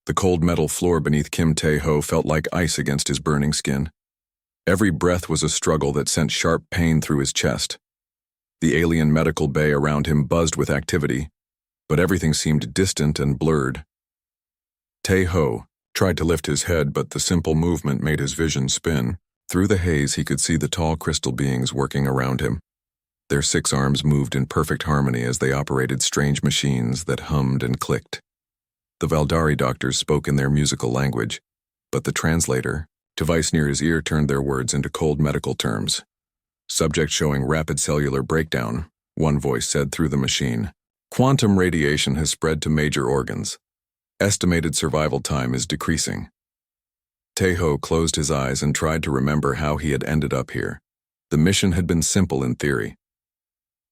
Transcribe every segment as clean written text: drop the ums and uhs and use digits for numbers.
The cold metal floor beneath Kim Tae-ho felt like ice against his burning skin. Every breath was a struggle that sent sharp pain through his chest. The alien medical bay around him buzzed with activity, but everything seemed distant and blurred. Tae-ho tried to lift his head, but the simple movement made his vision spin. Through the haze, he could see the tall crystal beings working around him. Their 6 arms moved in perfect harmony as they operated strange machines that hummed and clicked. The Valdari doctors spoke in their musical language, but the translator, device near his ear, turned their words into cold medical terms. Subject showing rapid cellular breakdown, one voice said through the machine. Quantum radiation has spread to major organs. Estimated survival time is decreasing. Tae-ho closed his eyes and tried to remember how he had ended up here. The mission had been simple in theory.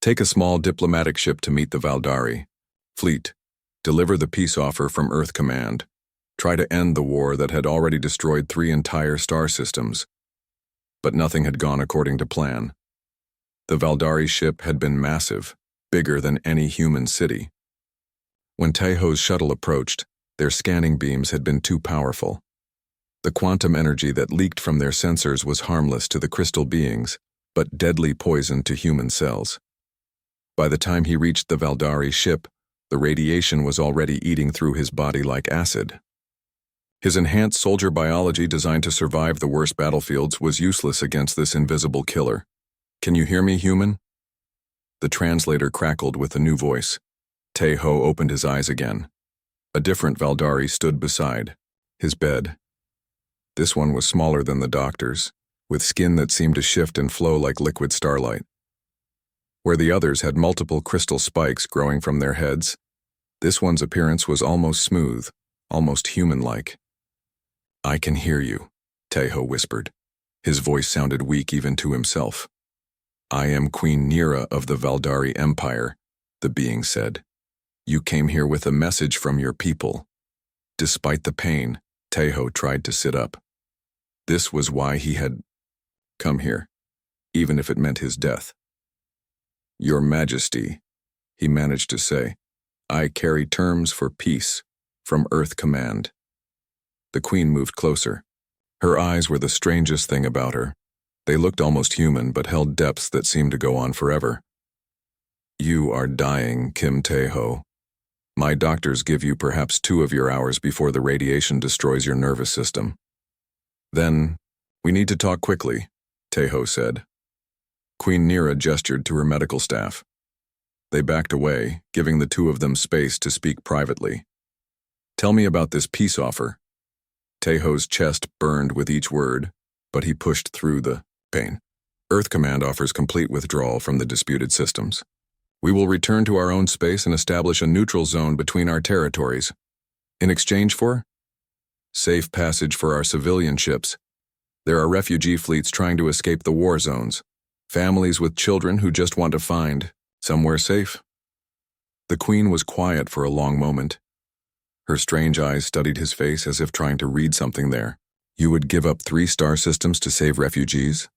Take a small diplomatic ship to meet the Valdari fleet. Deliver the peace offer from Earth Command. Try to end the war that had already destroyed 3 entire star systems. But nothing had gone according to plan. The Valdari ship had been massive, bigger than any human city. When Tae-ho's shuttle approached, their scanning beams had been too powerful. The quantum energy that leaked from their sensors was harmless to the crystal beings, but deadly poison to human cells. By the time he reached the Valdari ship, the radiation was already eating through his body like acid. His enhanced soldier biology designed to survive the worst battlefields was useless against this invisible killer. Can you hear me, human? The translator crackled with a new voice. Tae-ho opened his eyes again. A different Valdari stood beside his bed. This one was smaller than the doctor's, with skin that seemed to shift and flow like liquid starlight. Where the others had multiple crystal spikes growing from their heads, this one's appearance was almost smooth, almost human-like. I can hear you, Tae-ho whispered. His voice sounded weak even to himself. I am Queen Nira of the Valdari Empire, the being said. You came here with a message from your people. Despite the pain, Tae-ho tried to sit up. This was why he had come here, even if it meant his death. Your Majesty, he managed to say, I carry terms for peace from Earth Command. The Queen moved closer. Her eyes were the strangest thing about her. They looked almost human, but held depths that seemed to go on forever. You are dying, Kim Tae-ho. My doctors give you perhaps 2 of your hours before the radiation destroys your nervous system. Then, we need to talk quickly, Tae-ho said. Queen Nira gestured to her medical staff. They backed away, giving the 2 of them space to speak privately. Tell me about this peace offer. Tae-ho's chest burned with each word, but he pushed through the pain. Earth Command offers complete withdrawal from the disputed systems. We will return to our own space and establish a neutral zone between our territories. In exchange for? Safe passage for our civilian ships. There are refugee fleets trying to escape the war zones. Families with children who just want to find somewhere safe. The Queen was quiet for a long moment. Her strange eyes studied his face as if trying to read something there. You would give up 3 star systems to save refugees?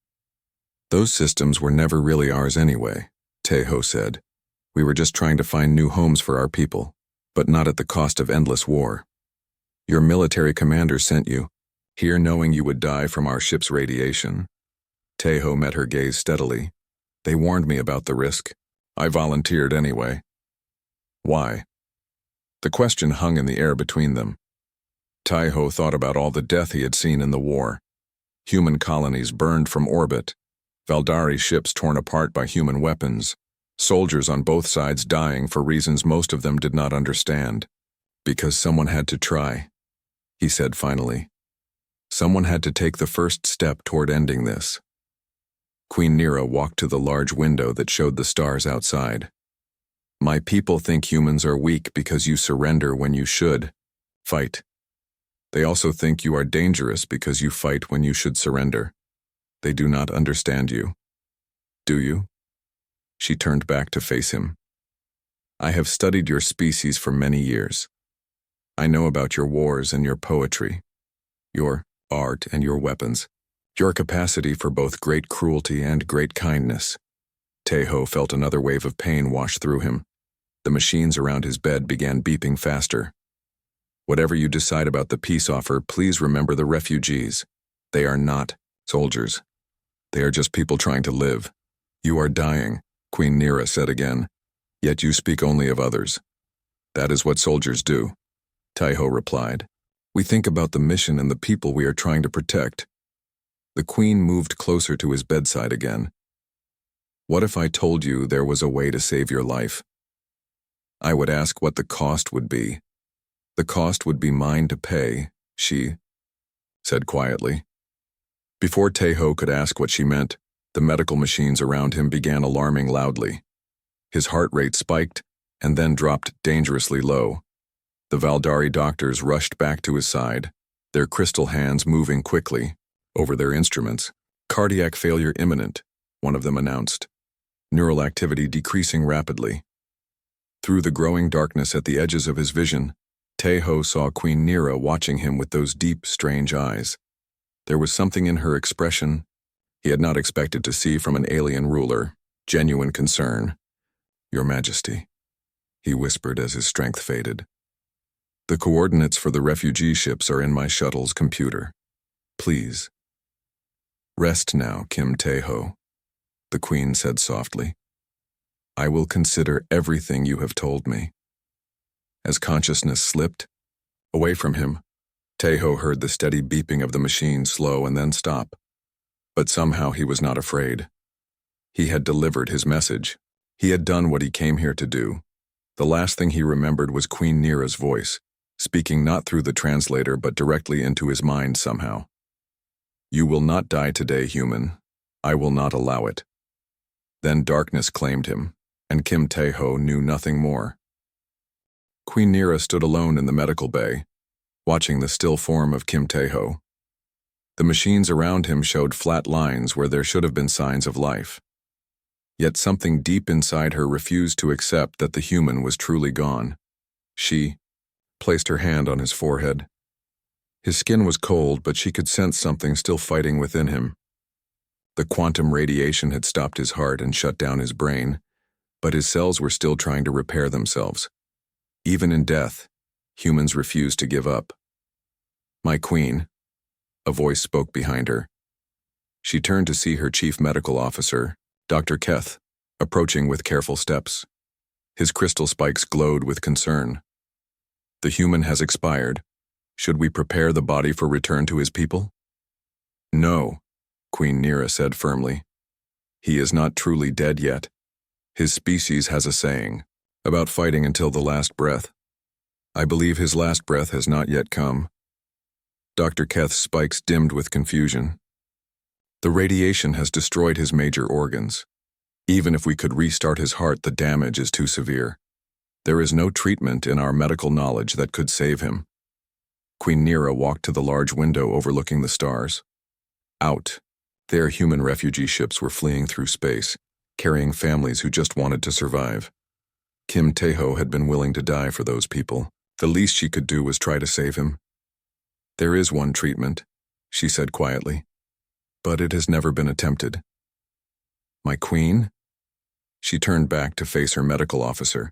Those systems were never really ours anyway, Tae-ho said. We were just trying to find new homes for our people, but not at the cost of endless war. Your military commander sent you, here knowing you would die from our ship's radiation. Tae-ho met her gaze steadily. They warned me about the risk. I volunteered anyway. Why? The question hung in the air between them. Tae-ho thought about all the death he had seen in the war. Human colonies burned from orbit, Valdari ships torn apart by human weapons, soldiers on both sides dying for reasons most of them did not understand. Because someone had to try, he said finally. Someone had to take the first step toward ending this. Queen Nira walked to the large window that showed the stars outside. My people think humans are weak because you surrender when you should fight. They also think you are dangerous because you fight when you should surrender. They do not understand you. Do you? She turned back to face him. I have studied your species for many years. I know about your wars and your poetry, your art and your weapons, your capacity for both great cruelty and great kindness. Tae-ho felt another wave of pain wash through him. The machines around his bed began beeping faster. Whatever you decide about the peace offer, please remember the refugees. They are not soldiers. They are just people trying to live. You are dying, Queen Nera said again, yet you speak only of others. That is what soldiers do, Taiho replied. We think about the mission and the people we are trying to protect. The queen moved closer to his bedside again. What if I told you there was a way to save your life? I would ask what the cost would be. The cost would be mine to pay, she said quietly. Before Taiho could ask what she meant, the medical machines around him began alarming loudly. His heart rate spiked and then dropped dangerously low. The Valdari doctors rushed back to his side, their crystal hands moving quickly over their instruments. Cardiac failure imminent, one of them announced. Neural activity decreasing rapidly. Through the growing darkness at the edges of his vision, Taiho saw Queen Nera watching him with those deep, strange eyes. There was something in her expression he had not expected to see from an alien ruler, genuine concern. Your Majesty, he whispered as his strength faded. The coordinates for the refugee ships are in my shuttle's computer. Please. Rest now, Kim Taiho, the Queen said softly. I will consider everything you have told me. As consciousness slipped away from him, Taiho heard the steady beeping of the machine slow and then stop. But somehow he was not afraid. He had delivered his message. He had done what he came here to do. The last thing he remembered was Queen Nera's voice, speaking not through the translator but directly into his mind somehow. You will not die today, human. I will not allow it. Then darkness claimed him, and Kim Taiho knew nothing more. Queen Nera stood alone in the medical bay, watching the still form of Kim Taiho. The machines around him showed flat lines where there should have been signs of life. Yet something deep inside her refused to accept that the human was truly gone. She placed her hand on his forehead. His skin was cold, but she could sense something still fighting within him. The quantum radiation had stopped his heart and shut down his brain, but his cells were still trying to repair themselves. Even in death, humans refused to give up. My queen, a voice spoke behind her. She turned to see her chief medical officer, Dr. Keth, approaching with careful steps. His crystal spikes glowed with concern. The human has expired. Should we prepare the body for return to his people? No, Queen Nera said firmly. He is not truly dead yet. His species has a saying about fighting until the last breath. I believe his last breath has not yet come. Dr. Keth's spikes dimmed with confusion. The radiation has destroyed his major organs. Even if we could restart his heart, the damage is too severe. There is no treatment in our medical knowledge that could save him. Queen Nera walked to the large window overlooking the stars. Out, there human refugee ships were fleeing through space, carrying families who just wanted to survive. Kim Taiho had been willing to die for those people. The least she could do was try to save him. There is one treatment, she said quietly, but it has never been attempted. My queen? She turned back to face her medical officer.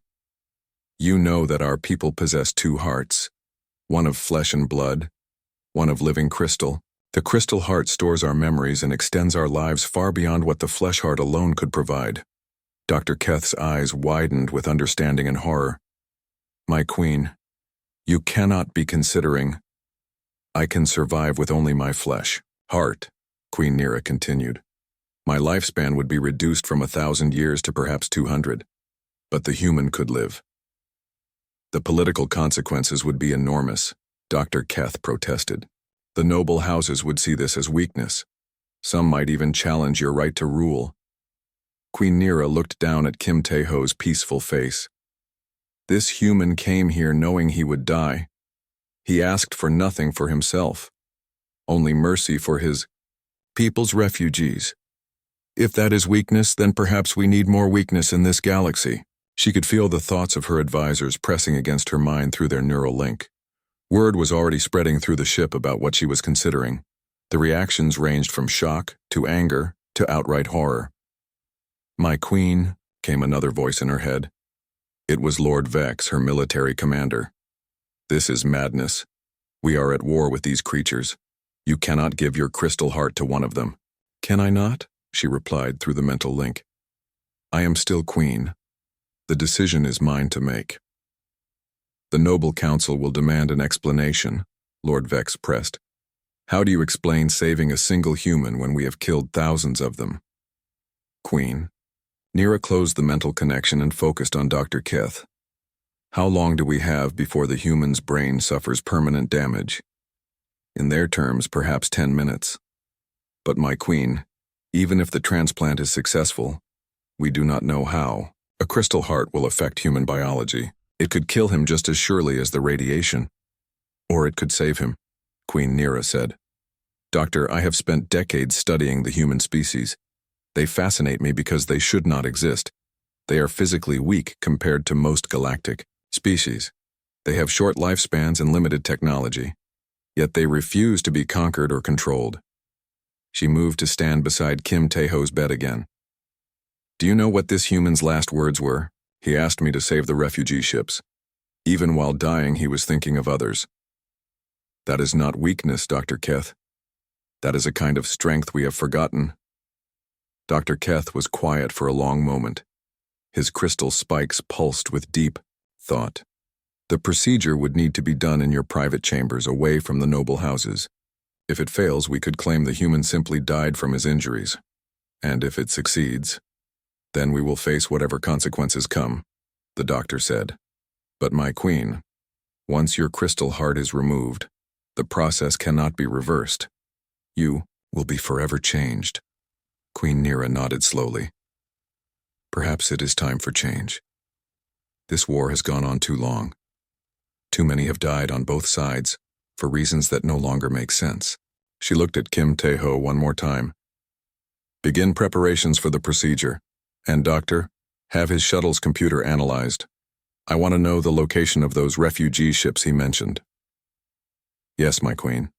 You know that our people possess two hearts, one of flesh and blood, one of living crystal. The crystal heart stores our memories and extends our lives far beyond what the flesh heart alone could provide. Dr. Keth's eyes widened with understanding and horror. My queen, you cannot be considering. I can survive with only my flesh. Heart, Queen Nera continued. My lifespan would be reduced from 1,000 years to perhaps 200, but the human could live. The political consequences would be enormous, Dr. Keth protested. The noble houses would see this as weakness. Some might even challenge your right to rule. Queen Nera looked down at Kim Taiho's peaceful face. This human came here knowing he would die. He asked for nothing for himself, only mercy for his people's refugees. If that is weakness, then perhaps we need more weakness in this galaxy. She could feel the thoughts of her advisors pressing against her mind through their neural link. Word was already spreading through the ship about what she was considering. The reactions ranged from shock to anger to outright horror. My queen, came another voice in her head. It was Lord Vex, her military commander. This is madness. We are at war with these creatures. You cannot give your crystal heart to one of them. Can I not? She replied through the mental link. I am still queen. The decision is mine to make. The noble council will demand an explanation, Lord Vex pressed. How do you explain saving a single human when we have killed thousands of them? Queen. Nira closed the mental connection and focused on Dr. Keth. How long do we have before the human's brain suffers permanent damage? In their terms, perhaps 10 minutes. But my queen, even if the transplant is successful, we do not know how. A crystal heart will affect human biology. It could kill him just as surely as the radiation. Or it could save him, Queen Nira said. Doctor, I have spent decades studying the human species. They fascinate me because they should not exist. They are physically weak compared to most galactic species. They have short lifespans and limited technology. Yet they refuse to be conquered or controlled. She moved to stand beside Kim Tae-ho's bed again. Do you know what this human's last words were? He asked me to save the refugee ships. Even while dying, he was thinking of others. That is not weakness, Dr. Keth. That is a kind of strength we have forgotten. Dr. Keth was quiet for a long moment. His crystal spikes pulsed with deep thought. The procedure would need to be done in your private chambers away from the noble houses. If it fails, we could claim the human simply died from his injuries. And if it succeeds, then we will face whatever consequences come, the doctor said. But my queen, once your crystal heart is removed, the process cannot be reversed. You will be forever changed. Queen Nira nodded slowly. Perhaps it is time for change. This war has gone on too long. Too many have died on both sides, for reasons that no longer make sense. She looked at Kim Tae-ho one more time. Begin preparations for the procedure. And doctor, have his shuttle's computer analyzed. I want to know the location of those refugee ships he mentioned. Yes, my queen.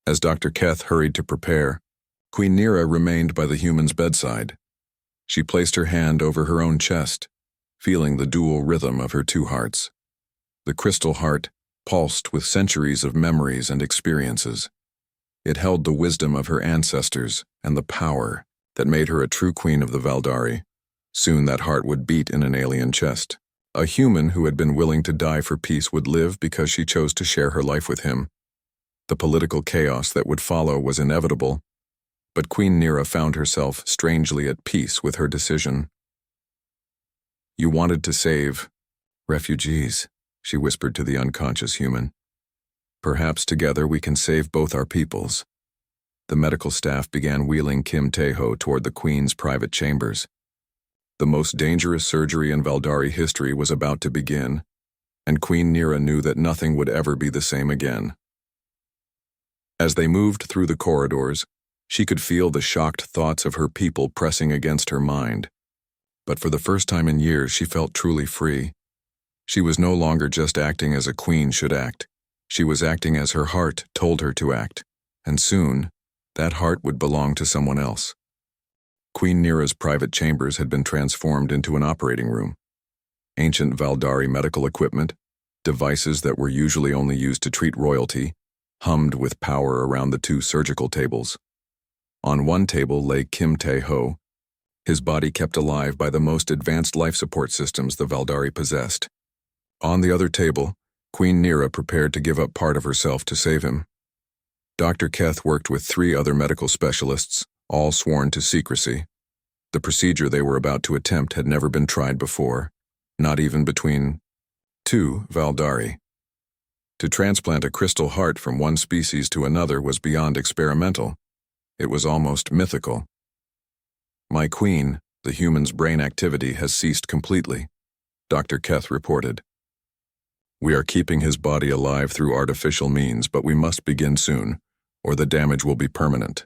As Dr. Keth hurried to prepare, Queen Nira remained by the human's bedside. She placed her hand over her own chest, feeling the dual rhythm of her two hearts. The crystal heart pulsed with centuries of memories and experiences. It held the wisdom of her ancestors and the power that made her a true queen of the Valdari. Soon that heart would beat in an alien chest. A human who had been willing to die for peace would live because she chose to share her life with him. The political chaos that would follow was inevitable, but Queen Nira found herself strangely at peace with her decision. You wanted to save refugees, she whispered to the unconscious human. Perhaps together we can save both our peoples. The medical staff began wheeling Kim Tae-ho toward the Queen's private chambers. The most dangerous surgery in Valdari history was about to begin, and Queen Nira knew that nothing would ever be the same again. As they moved through the corridors, she could feel the shocked thoughts of her people pressing against her mind. But for the first time in years, she felt truly free. She was no longer just acting as a queen should act. She was acting as her heart told her to act, and soon, that heart would belong to someone else. Queen Nira's private chambers had been transformed into an operating room. Ancient Valdari medical equipment, devices that were usually only used to treat royalty, hummed with power around the two surgical tables. On one table lay Kim Tae-ho, his body kept alive by the most advanced life support systems the Valdari possessed. On the other table, Queen Nira prepared to give up part of herself to save him. Dr. Keth worked with 3 other medical specialists, all sworn to secrecy. The procedure they were about to attempt had never been tried before, not even between 2 Valdari. To transplant a crystal heart from one species to another was beyond experimental. It was almost mythical. My queen, the human's brain activity has ceased completely, Dr. Keth reported. We are keeping his body alive through artificial means, but we must begin soon, or the damage will be permanent.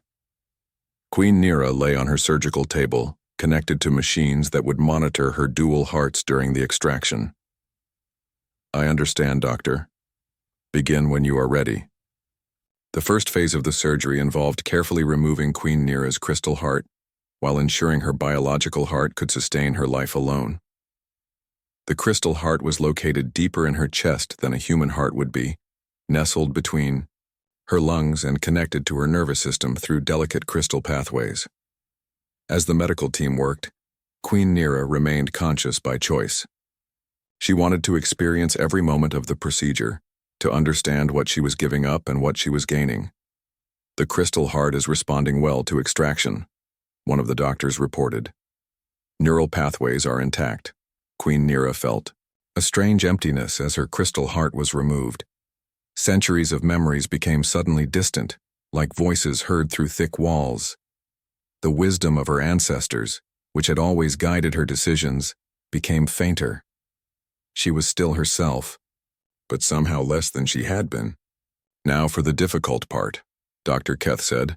Queen Nira lay on her surgical table, connected to machines that would monitor her dual hearts during the extraction. I understand, doctor. Begin when you are ready. The first phase of the surgery involved carefully removing Queen Nira's crystal heart, while ensuring her biological heart could sustain her life alone. The crystal heart was located deeper in her chest than a human heart would be, nestled between her lungs and connected to her nervous system through delicate crystal pathways. As the medical team worked, Queen Nira remained conscious by choice. She wanted to experience every moment of the procedure, to understand what she was giving up and what she was gaining. The crystal heart is responding well to extraction, one of the doctors reported. Neural pathways are intact. Queen Nira felt a strange emptiness as her crystal heart was removed. Centuries of memories became suddenly distant, like voices heard through thick walls. The wisdom of her ancestors, which had always guided her decisions, became fainter. She was still herself, but somehow less than she had been. Now for the difficult part, Dr. Keth said,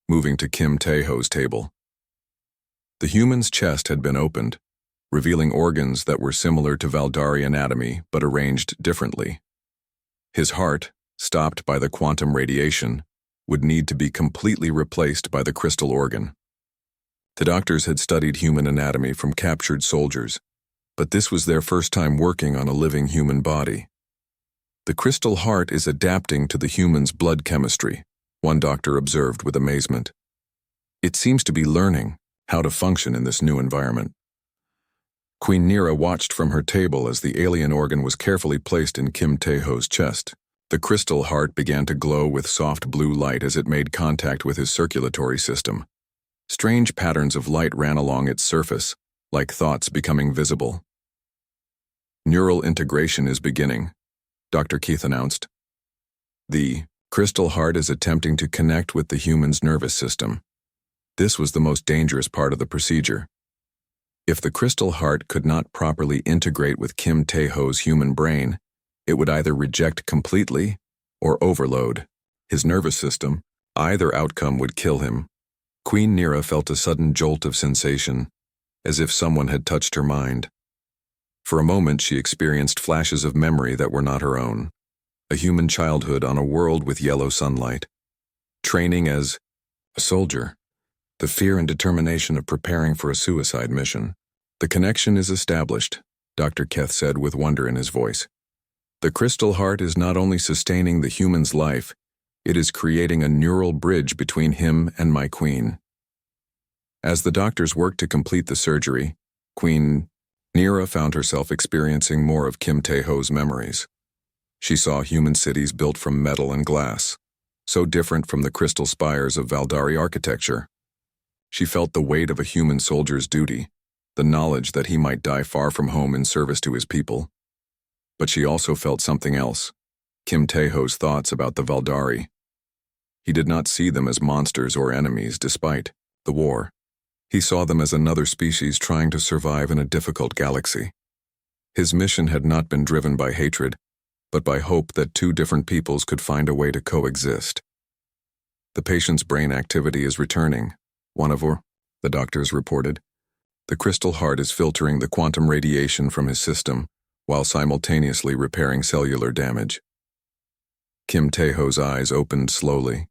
moving to Kim Tae-ho's table. The human's chest had been opened, revealing organs that were similar to Valdari anatomy but arranged differently. His heart, stopped by the quantum radiation, would need to be completely replaced by the crystal organ. The doctors had studied human anatomy from captured soldiers, but this was their first time working on a living human body. The crystal heart is adapting to the human's blood chemistry, one doctor observed with amazement. It seems to be learning how to function in this new environment. Queen Nira watched from her table as the alien organ was carefully placed in Kim Tae-ho's chest. The crystal heart began to glow with soft blue light as it made contact with his circulatory system. Strange patterns of light ran along its surface, like thoughts becoming visible. Neural integration is beginning, Dr. Keith announced. The crystal heart is attempting to connect with the human's nervous system. This was the most dangerous part of the procedure. If the crystal heart could not properly integrate with Kim Tae-ho's human brain, it would either reject completely or overload his nervous system. Either outcome would kill him. Queen Nira felt a sudden jolt of sensation, as if someone had touched her mind. For a moment she experienced flashes of memory that were not her own. A human childhood on a world with yellow sunlight. Training as a soldier. The fear and determination of preparing for a suicide mission. The connection is established, Dr. Keth said with wonder in his voice. The crystal heart is not only sustaining the human's life, it is creating a neural bridge between him and my queen. As the doctors worked to complete the surgery, Queen Nira found herself experiencing more of Kim Tae-ho's memories. She saw human cities built from metal and glass, so different from the crystal spires of Valdari architecture. She felt the weight of a human soldier's duty, the knowledge that he might die far from home in service to his people. But she also felt something else, Kim Tae-ho's thoughts about the Valdari. He did not see them as monsters or enemies despite the war. He saw them as another species trying to survive in a difficult galaxy. His mission had not been driven by hatred, but by hope that two different peoples could find a way to coexist. The patient's brain activity is returning, the doctors reported. The crystal heart is filtering the quantum radiation from his system while simultaneously repairing cellular damage. Kim Tae-ho's eyes opened slowly.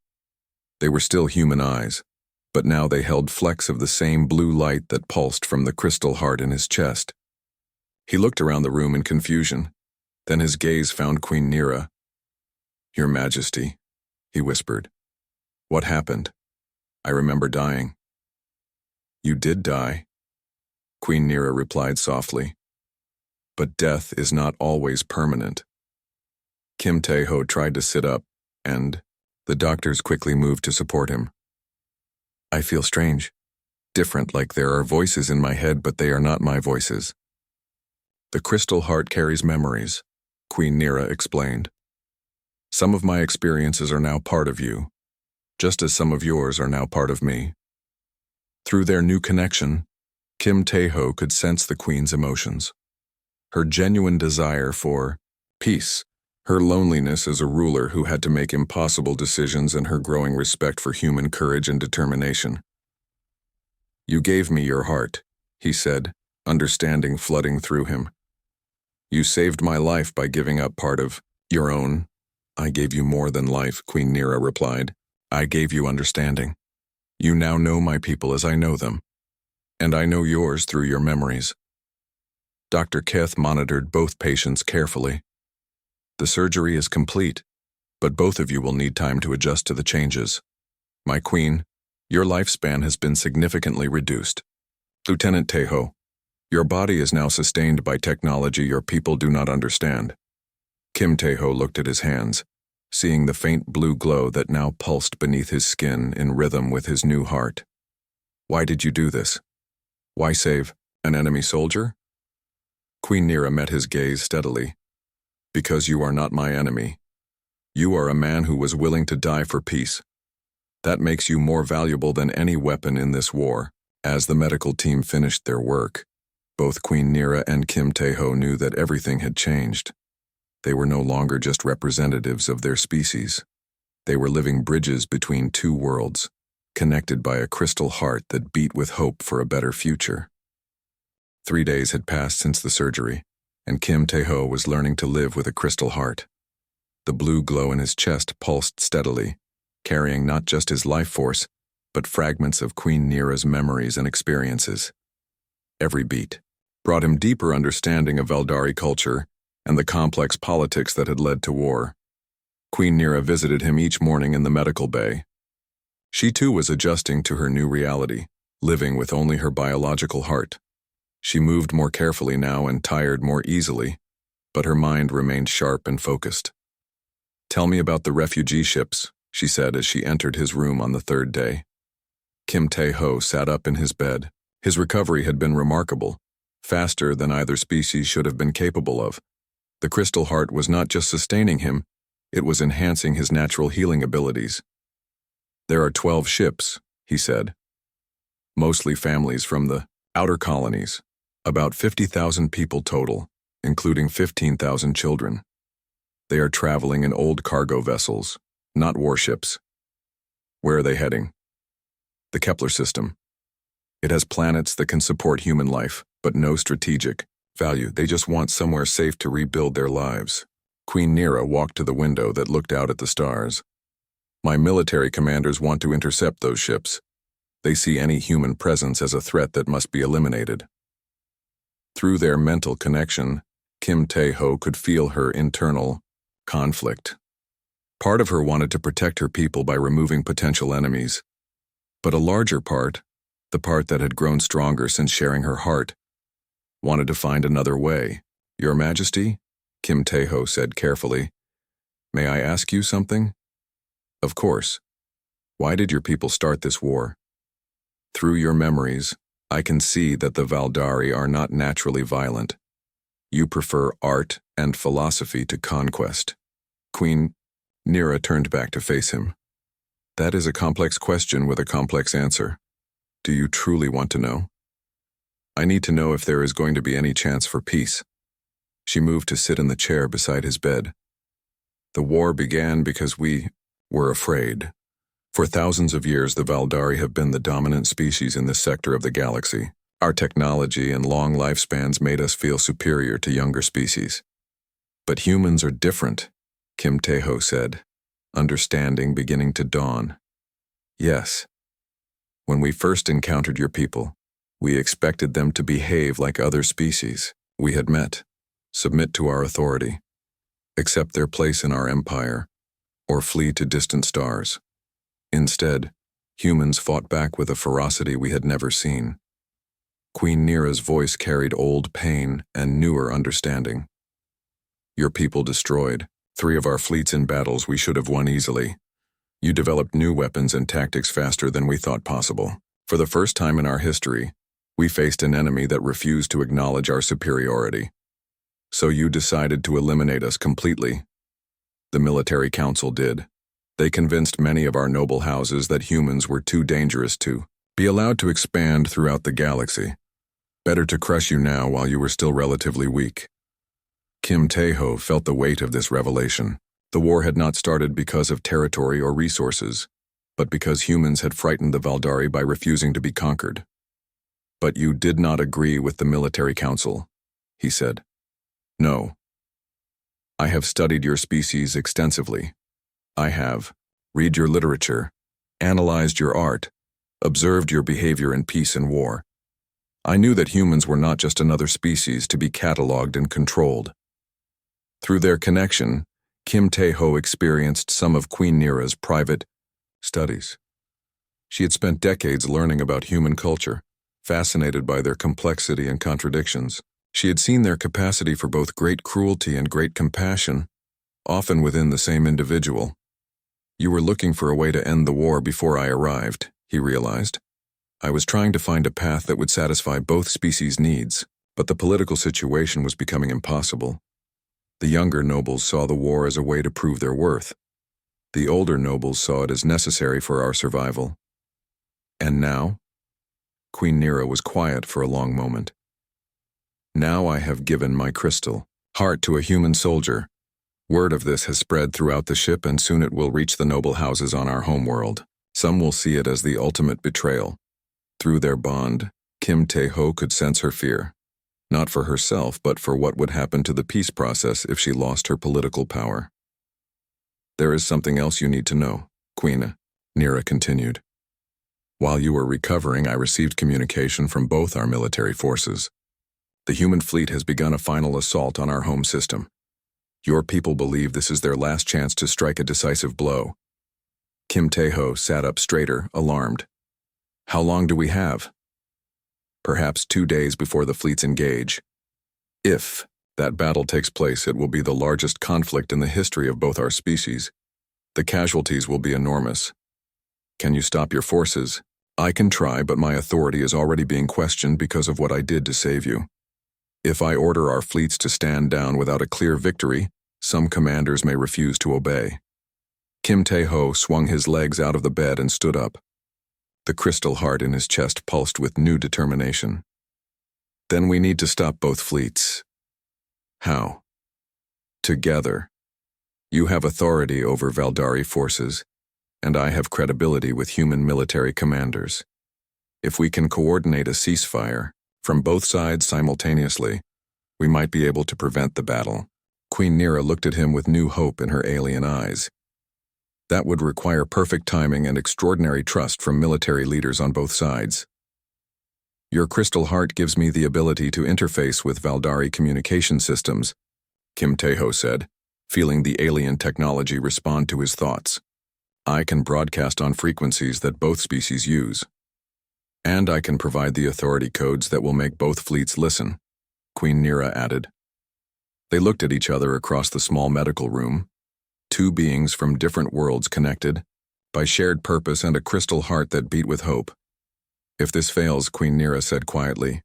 They were still human eyes, but now they held flecks of the same blue light that pulsed from the crystal heart in his chest. He looked around the room in confusion. Then his gaze found Queen Nira. "Your Majesty," he whispered. "What happened? I remember dying." "You did die," Queen Nira replied softly. "But death is not always permanent." Kim Tae-ho tried to sit up, and the doctors quickly moved to support him. "I feel strange. Different, like there are voices in my head, but they are not my voices." "The crystal heart carries memories," Queen Nira explained. "Some of my experiences are now part of you, just as some of yours are now part of me." Through their new connection, Kim Tae-ho could sense the Queen's emotions. Her genuine desire for peace, her loneliness as a ruler who had to make impossible decisions, and her growing respect for human courage and determination. "You gave me your heart," he said, understanding flooding through him. "You saved my life by giving up part of your own." "I gave you more than life," Queen Nira replied. "I gave you understanding. You now know my people as I know them, and I know yours through your memories." Dr. Keth monitored both patients carefully. The surgery is complete, but both of you will need time to adjust to the changes. My queen, your lifespan has been significantly reduced. Lieutenant Teho, your body is now sustained by technology your people do not understand. Kim Teho looked at his hands, seeing the faint blue glow that now pulsed beneath his skin in rhythm with his new heart. Why did you do this? Why save an enemy soldier? Queen Nira met his gaze steadily. Because you are not my enemy. You are a man who was willing to die for peace. That makes you more valuable than any weapon in this war. As the medical team finished their work, both Queen Nira and Kim Teho knew that everything had changed. They were no longer just representatives of their species. They were living bridges between two worlds, connected by a crystal heart that beat with hope for a better future. 3 days had passed since the surgery, and Kim Teho was learning to live with a crystal heart. The blue glow in his chest pulsed steadily, carrying not just his life force, but fragments of Queen Nira's memories and experiences. Every beat brought him deeper understanding of Veldari culture and the complex politics that had led to war. Queen Nira visited him each morning in the medical bay. She too was adjusting to her new reality, living with only her biological heart. She moved more carefully now and tired more easily, but her mind remained sharp and focused. Tell me about the refugee ships, she said as she entered his room on the 3rd day. Kim Tae-ho sat up in his bed. His recovery had been remarkable, faster than either species should have been capable of. The crystal heart was not just sustaining him, it was enhancing his natural healing abilities. There are 12 ships, he said. Mostly families from the outer colonies, about 50,000 people total, including 15,000 children. They are traveling in old cargo vessels, not warships. Where are they heading? The Kepler system. It has planets that can support human life, but no strategic value. They just want somewhere safe to rebuild their lives. Queen Nira walked to the window that looked out at the stars. My military commanders want to intercept those ships. They see any human presence as a threat that must be eliminated. Through their mental connection, Kim Tae-ho could feel her internal conflict. Part of her wanted to protect her people by removing potential enemies. But a larger part, the part that had grown stronger since sharing her heart, wanted to find another way. Your Majesty, Kim Tae-ho said carefully, may I ask you something? Of course. Why did your people start this war? Through your memories, I can see that the Veldari are not naturally violent. You prefer art and philosophy to conquest. Queen Nira turned back to face him. That is a complex question with a complex answer. Do you truly want to know? I need to know if there is going to be any chance for peace. She moved to sit in the chair beside his bed. The war began because we were afraid. For thousands of years, the Veldari have been the dominant species in this sector of the galaxy. Our technology and long lifespans made us feel superior to younger species. But humans are different, Kim Tae-ho said, understanding beginning to dawn. Yes. When we first encountered your people, we expected them to behave like other species we had met, submit to our authority, accept their place in our empire, or flee to distant stars. Instead, humans fought back with a ferocity we had never seen. Queen Nira's voice carried old pain and newer understanding. Your people destroyed 3 of our fleets in battles we should have won easily. You developed new weapons and tactics faster than we thought possible. For the first time in our history, we faced an enemy that refused to acknowledge our superiority. So you decided to eliminate us completely. The military council did. They convinced many of our noble houses that humans were too dangerous to be allowed to expand throughout the galaxy. Better to crush you now while you were still relatively weak. Kim Tae-ho felt the weight of this revelation. The war had not started because of territory or resources, but because humans had frightened the Veldari by refusing to be conquered. But you did not agree with the military council, he said. No. I have studied your species extensively. I have read your literature, analyzed your art, observed your behavior in peace and war. I knew that humans were not just another species to be catalogued and controlled. Through their connection, Kim Tae-ho experienced some of Queen Nira's private studies. She had spent decades learning about human culture, fascinated by their complexity and contradictions. She had seen their capacity for both great cruelty and great compassion, often within the same individual. You were looking for a way to end the war before I arrived, he realized. I was trying to find a path that would satisfy both species' needs, but the political situation was becoming impossible. The younger nobles saw the war as a way to prove their worth. The older nobles saw it as necessary for our survival. And now? Queen Nira was quiet for a long moment. Now I have given my crystal heart to a human soldier. Word of this has spread throughout the ship, and soon it will reach the noble houses on our homeworld. Some will see it as the ultimate betrayal. Through their bond, Kim Tae-ho could sense her fear. Not for herself, but for what would happen to the peace process if she lost her political power. There is something else you need to know, Queen, Nira continued. While you were recovering, I received communication from both our military forces. The human fleet has begun a final assault on our home system. Your people believe this is their last chance to strike a decisive blow. Kim Tae-ho sat up straighter, alarmed. How long do we have? Perhaps 2 days before the fleets engage. If that battle takes place, it will be the largest conflict in the history of both our species. The casualties will be enormous. Can you stop your forces? I can try, but my authority is already being questioned because of what I did to save you. If I order our fleets to stand down without a clear victory, some commanders may refuse to obey. Kim Tae-ho swung his legs out of the bed and stood up. The crystal heart in his chest pulsed with new determination. Then we need to stop both fleets. How? Together. You have authority over Valdari forces, and I have credibility with human military commanders. If we can coordinate a ceasefire from both sides simultaneously, we might be able to prevent the battle. Queen Nira looked at him with new hope in her alien eyes. That would require perfect timing and extraordinary trust from military leaders on both sides. Your crystal heart gives me the ability to interface with Valdari communication systems, Kim Tae-ho said, feeling the alien technology respond to his thoughts. I can broadcast on frequencies that both species use. And I can provide the authority codes that will make both fleets listen, Queen Nira added. They looked at each other across the small medical room. Two beings from different worlds connected by shared purpose and a crystal heart that beat with hope. If this fails, Queen Nira said quietly,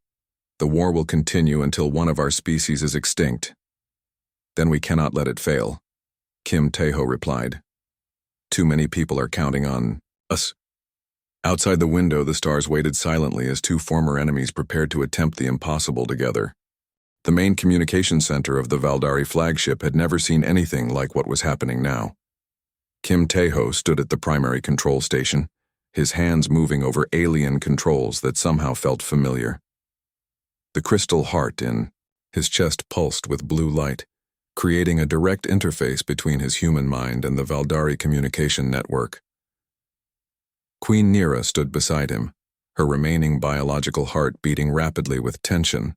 the war will continue until one of our species is extinct. Then we cannot let it fail, Kim Tae-ho replied. Too many people are counting on us. Outside the window, the stars waited silently as two former enemies prepared to attempt the impossible together. The main communication center of the Valdari flagship had never seen anything like what was happening now. Kim Tae-ho stood at the primary control station, his hands moving over alien controls that somehow felt familiar. The crystal heart in his chest pulsed with blue light, creating a direct interface between his human mind and the Valdari communication network. Queen Nira stood beside him, her remaining biological heart beating rapidly with tension.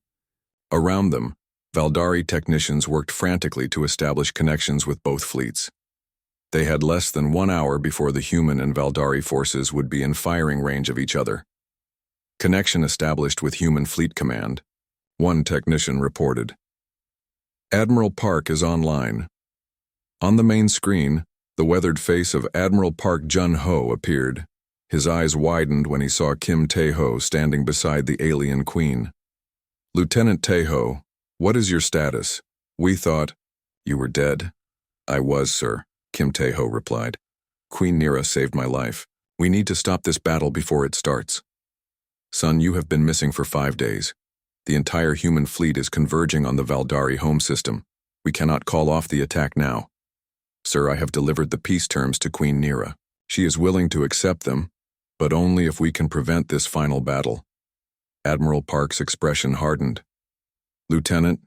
Around them, Valdari technicians worked frantically to establish connections with both fleets. They had less than 1 hour before the human and Valdari forces would be in firing range of each other. Connection established with Human Fleet Command, one technician reported. Admiral Park is online. On the main screen, the weathered face of Admiral Park Jun-ho appeared. His eyes widened when he saw Kim Tae-ho standing beside the alien queen. Lieutenant Tae-ho, what is your status? We thought you were dead. I was, sir, Kim Tae-ho replied. Queen Nira saved my life. We need to stop this battle before it starts. Son, you have been missing for 5 days. The entire human fleet is converging on the Valdari home system. We cannot call off the attack now. Sir, I have delivered the peace terms to Queen Nira. She is willing to accept them, but only if we can prevent this final battle. Admiral Park's expression hardened. Lieutenant,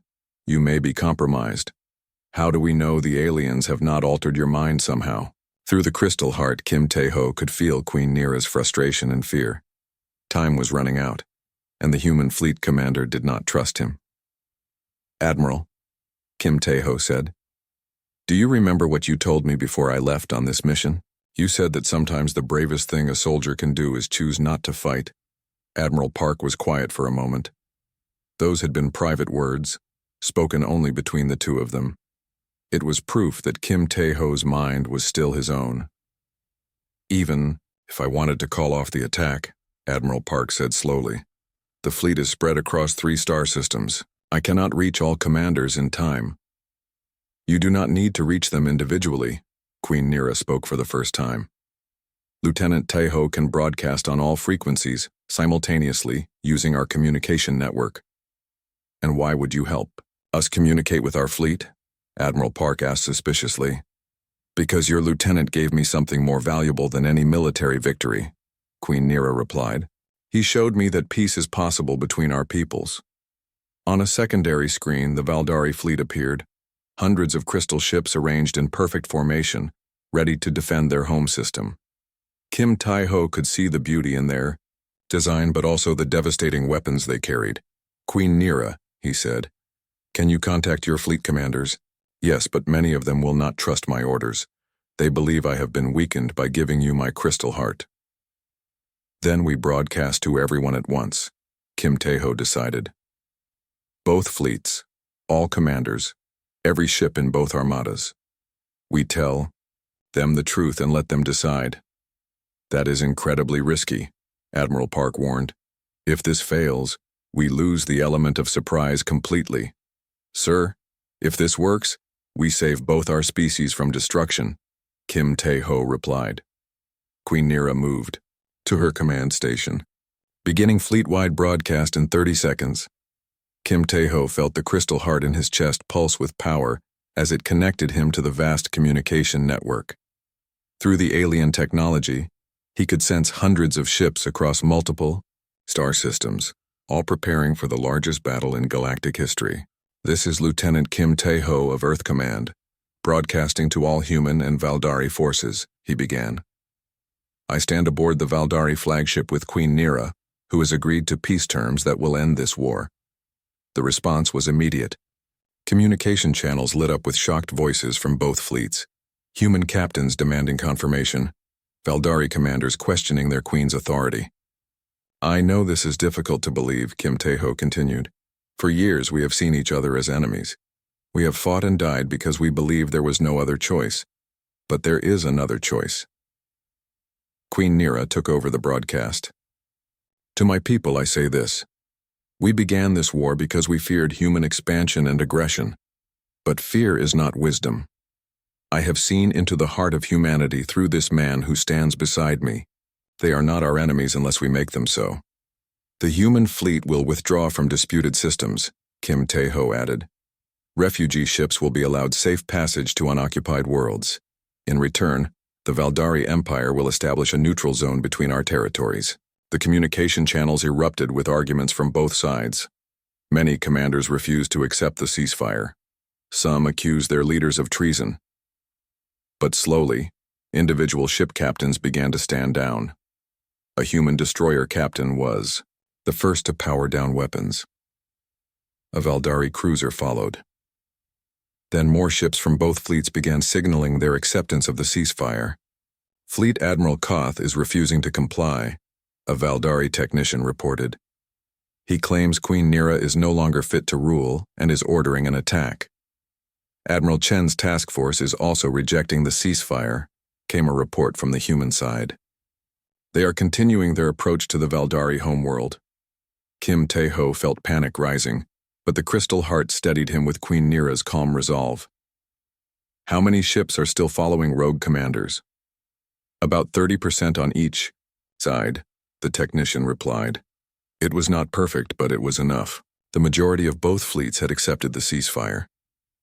you may be compromised. How do we know the aliens have not altered your mind somehow? Through the crystal heart, Kim Tae-ho could feel Queen Nira's frustration and fear. Time was running out. and the human fleet commander did not trust him. "Admiral," Kim Tae-ho said, "do you remember what you told me before I left on this mission? You said that sometimes the bravest thing a soldier can do is choose not to fight." Admiral Park was quiet for a moment. Those had been private words, spoken only between the two of them. It was proof that Kim Tae-ho's mind was still his own. "Even if I wanted to call off the attack," Admiral Park said slowly, "the fleet is spread across 3 star systems. I cannot reach all commanders in time." "You do not need to reach them individually," Queen Nira spoke for the first time. "Lieutenant Tae-ho can broadcast on all frequencies simultaneously using our communication network." "And why would you help us communicate with our fleet?" Admiral Park asked suspiciously. "Because your lieutenant gave me something more valuable than any military victory," Queen Nira replied. "He showed me that peace is possible between our peoples." On a secondary screen, the Valdari fleet appeared, hundreds of crystal ships arranged in perfect formation, ready to defend their home system. Kim Tae-ho could see the beauty in their design but also the devastating weapons they carried. "Queen Nira," he said, "can you contact your fleet commanders?" "Yes, but many of them will not trust my orders. They believe I have been weakened by giving you my crystal heart." "Then we broadcast to everyone at once," Kim Tae-ho decided. "Both fleets, all commanders, every ship in both armadas. We tell them the truth and let them decide." "That is incredibly risky," Admiral Park warned. "If this fails, we lose the element of surprise completely." "Sir, if this works, we save both our species from destruction," Kim Tae-ho replied. Queen Nira moved to her command station, beginning fleet-wide broadcast in 30 seconds. Kim Tae-ho felt the crystal heart in his chest pulse with power as it connected him to the vast communication network. Through the alien technology, he could sense hundreds of ships across multiple star systems, all preparing for the largest battle in galactic history. "This is Lieutenant Kim Tae-ho of Earth Command, broadcasting to all human and Valdari forces," he began. "I stand aboard the Valdari flagship with Queen Nira, who has agreed to peace terms that will end this war." The response was immediate. Communication channels lit up with shocked voices from both fleets, human captains demanding confirmation, Valdari commanders questioning their queen's authority. "I know this is difficult to believe," Kim Tae-ho continued. "For years we have seen each other as enemies. We have fought and died because we believed there was no other choice. But there is another choice." Queen Nira took over the broadcast. "To my people I say this. We began this war because we feared human expansion and aggression. But fear is not wisdom. I have seen into the heart of humanity through this man who stands beside me. They are not our enemies unless we make them so. The human fleet will withdraw from disputed systems," Kim Tae-ho added. "Refugee ships will be allowed safe passage to unoccupied worlds. In return, the Valdari Empire will establish a neutral zone between our territories." The communication channels erupted with arguments from both sides. Many commanders refused to accept the ceasefire. Some accused their leaders of treason. But slowly, individual ship captains began to stand down. A human destroyer captain was the first to power down weapons. A Valdari cruiser followed. Then more ships from both fleets began signaling their acceptance of the ceasefire. "Fleet Admiral Koth is refusing to comply," a Valdari technician reported. "He claims Queen Nira is no longer fit to rule and is ordering an attack." "Admiral Chen's task force is also rejecting the ceasefire," came a report from the human side. "They are continuing their approach to the Valdari homeworld." Kim Tae-ho felt panic rising, but the crystal heart steadied him with Queen Nira's calm resolve. "How many ships are still following rogue commanders?" "About 30% on each side," the technician replied. It was not perfect, but it was enough. The majority of both fleets had accepted the ceasefire.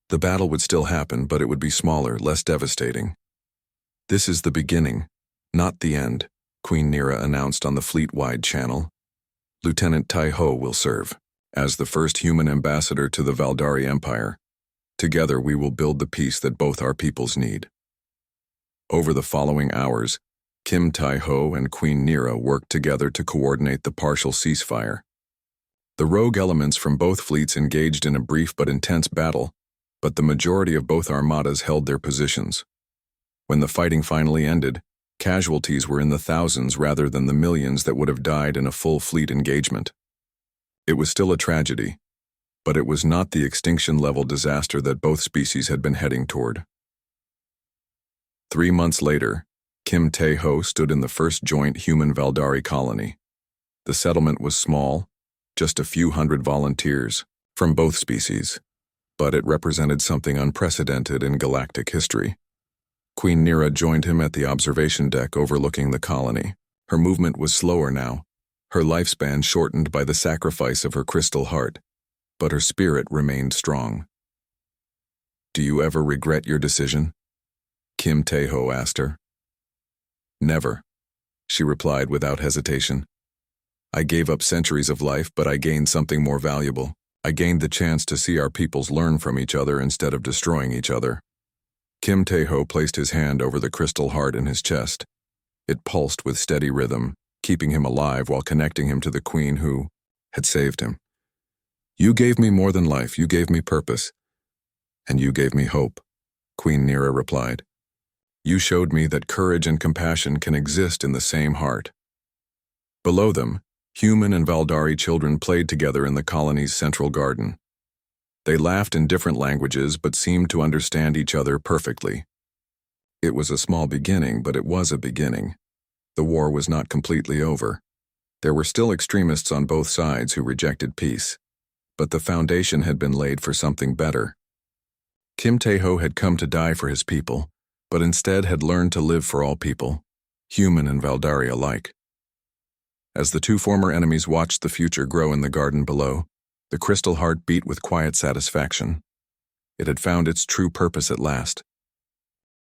The battle would still happen, but it would be smaller, less devastating. "This is the beginning, not the end," Queen Nira announced on the fleet-wide channel. "Lieutenant Tae-ho will serve as the first human ambassador to the Valdari Empire. Together we will build the peace that both our peoples need." Over the following hours, Kim Tae-ho and Queen Nira worked together to coordinate the partial ceasefire. The rogue elements from both fleets engaged in a brief but intense battle, but the majority of both armadas held their positions. When the fighting finally ended, casualties were in the thousands rather than the millions that would have died in a full fleet engagement. It was still a tragedy, but it was not the extinction-level disaster that both species had been heading toward. 3 months later, Kim Tae-ho stood in the first joint human Valdari colony. The settlement was small, just a few hundred volunteers from both species, but it represented something unprecedented in galactic history. Queen Nira joined him at the observation deck overlooking the colony. Her movement was slower now, her lifespan shortened by the sacrifice of her crystal heart, but her spirit remained strong. "Do you ever regret your decision?" Kim Tae-ho asked her. "Never," she replied without hesitation. "I gave up centuries of life, but I gained something more valuable. I gained the chance to see our peoples learn from each other instead of destroying each other." Kim Tae-ho placed his hand over the crystal heart in his chest. It pulsed with steady rhythm, keeping him alive while connecting him to the queen who had saved him. "You gave me more than life, you gave me purpose. And you gave me hope," Queen Nira replied. "You showed me that courage and compassion can exist in the same heart." Below them, human and Valdari children played together in the colony's central garden. They laughed in different languages but seemed to understand each other perfectly. It was a small beginning, but it was a beginning. The war was not completely over. There were still extremists on both sides who rejected peace, but the foundation had been laid for something better. Kim Tae-ho had come to die for his people, but instead had learned to live for all people, human and Valdari alike. As the two former enemies watched the future grow in the garden below, the crystal heart beat with quiet satisfaction. It had found its true purpose at last.